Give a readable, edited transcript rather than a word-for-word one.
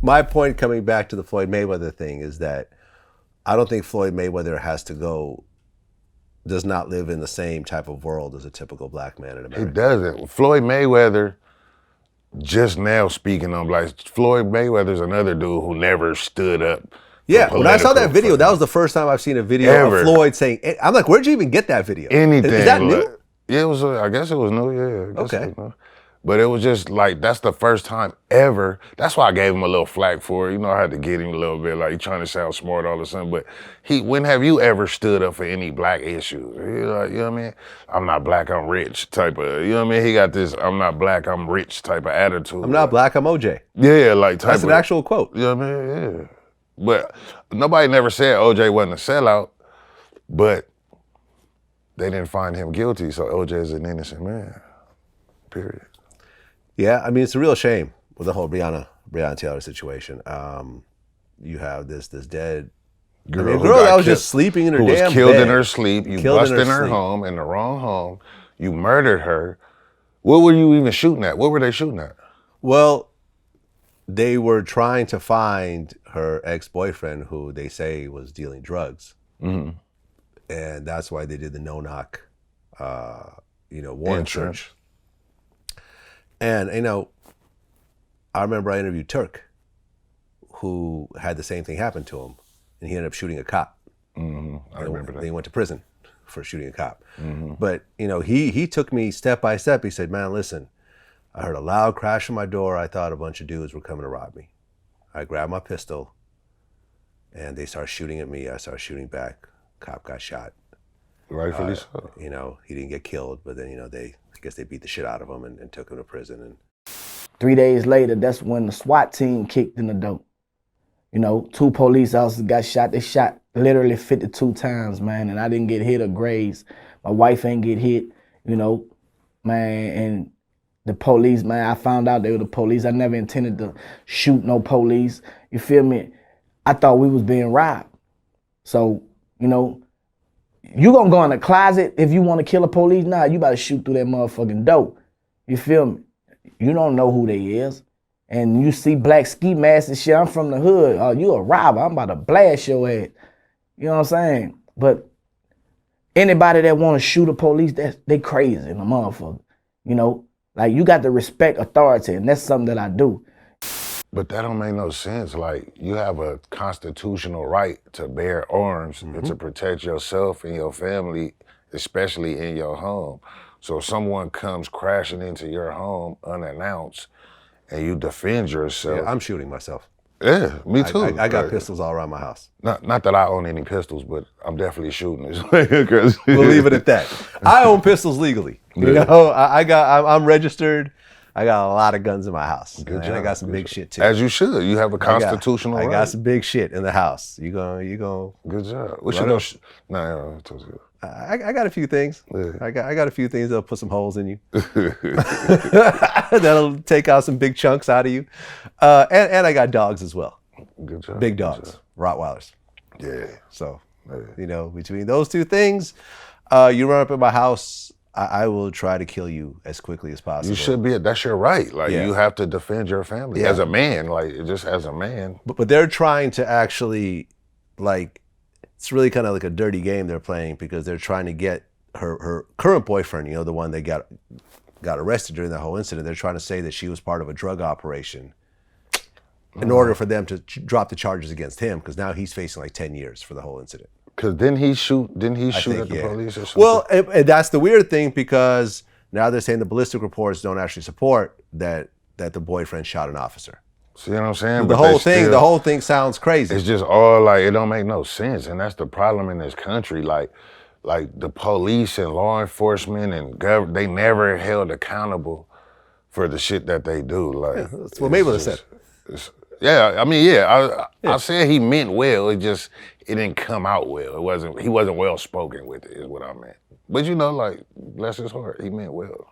my point coming back to the Floyd Mayweather thing is that I don't think Floyd Mayweather does not live in the same type of world as a typical black man in America. He doesn't. Floyd Mayweather, just now speaking on black, Floyd Mayweather's another dude who never stood up. Yeah, when I saw that video, that was the first time I've seen a video of Floyd saying, I'm like, where'd you even get that video? Anything. Is that new? Yeah, it was, I guess it was new, yeah. Okay. But it was just like, that's the first time ever. That's why I gave him a little flack for it. You know, I had to get him a little bit, like, trying to sound smart all of a sudden. But when have you ever stood up for any black issues? Like, you know what I mean? I'm not black, I'm rich type of, you know what I mean? He got this, I'm not black, I'm rich type of attitude. I'm not black, I'm OJ. Yeah, like type That's an actual quote. You know what I mean? Yeah. But nobody never said OJ wasn't a sellout, but they didn't find him guilty, so OJ is an innocent man, period. Yeah, I mean, it's a real shame with the whole Breonna Taylor situation. You have this dead girl that was just sleeping in her damn bed. Who was killed in her sleep. You busted in her home, in the wrong home. You murdered her. What were you even shooting at? What were they shooting at? Well, they were trying to find her ex-boyfriend who they say was dealing drugs. Mm-hmm. And that's why they did the no-knock, warrant search. And, I remember I interviewed Turk, who had the same thing happen to him, and he ended up shooting a cop. Mm-hmm. I remember that. He went to prison for shooting a cop. Mm-hmm. But, he took me step by step. He said, man, listen, I heard a loud crash on my door. I thought a bunch of dudes were coming to rob me. I grabbed my pistol, and they started shooting at me. I started shooting back. Cop got shot. Rightfully so. He didn't get killed, but then, I guess they beat the shit out of him and took him to prison. And 3 days later, that's when the SWAT team kicked in the door. 2 police officers got shot. They shot literally 52 times, man, and I didn't get hit or grazed. My wife ain't get hit, man, and the police, man, I found out they were the police. I never intended to shoot no police. You feel me? I thought we was being robbed. So, you gonna go in the closet if you want to kill a police? Nah, you about to shoot through that motherfucking door. You feel me? You don't know who they is. And you see black ski masks and shit, I'm from the hood. Oh, you a robber, I'm about to blast your ass. You know what I'm saying? But anybody that want to shoot a police, they crazy in a motherfucker. Like, you got to respect authority, and that's something that I do. But that don't make no sense. Like, you have a constitutional right to bear arms and to protect yourself and your family, especially in your home. So if someone comes crashing into your home unannounced and you defend yourself. Yeah, I'm shooting myself. Yeah, me too. I got pistols all around my house. Not that I own any pistols, but I'm definitely shooting. We'll leave it at that. I own pistols legally. Yeah. I'm registered. I got a lot of guns in my house. Good and job. I got some big shit too. As you should. You have a constitutional right. I got some big shit in the house. You go. Good job. What you know? I got a few things. Yeah. I got a few things that'll put some holes in you. That'll take out some big chunks out of you. And I got dogs as well. Good job. Big dogs, Rottweilers. Yeah. So, between those two things, you run up in my house, I will try to kill you as quickly as possible. You should be. That's your right. Like, you have to defend your family as a man. Like, just as a man. But they're trying to actually, like, it's really kind of like a dirty game they're playing, because they're trying to get her current boyfriend, the one that got arrested during that whole incident. They're trying to say that she was part of a drug operation in order for them to drop the charges against him, because now he's facing like 10 years for the whole incident. Because didn't he shoot at the police or something? Well, and that's the weird thing, because now they're saying the ballistic reports don't actually support that the boyfriend shot an officer. See what I'm saying? The whole thing sounds crazy. It's just all like, it don't make no sense. And that's the problem in this country. Like the police and law enforcement and government, they never held accountable for the shit that they do. Like, that's what Mayweather said. I said he meant well. It didn't come out well. He wasn't well spoken with it, is what I meant. But bless his heart, he meant well.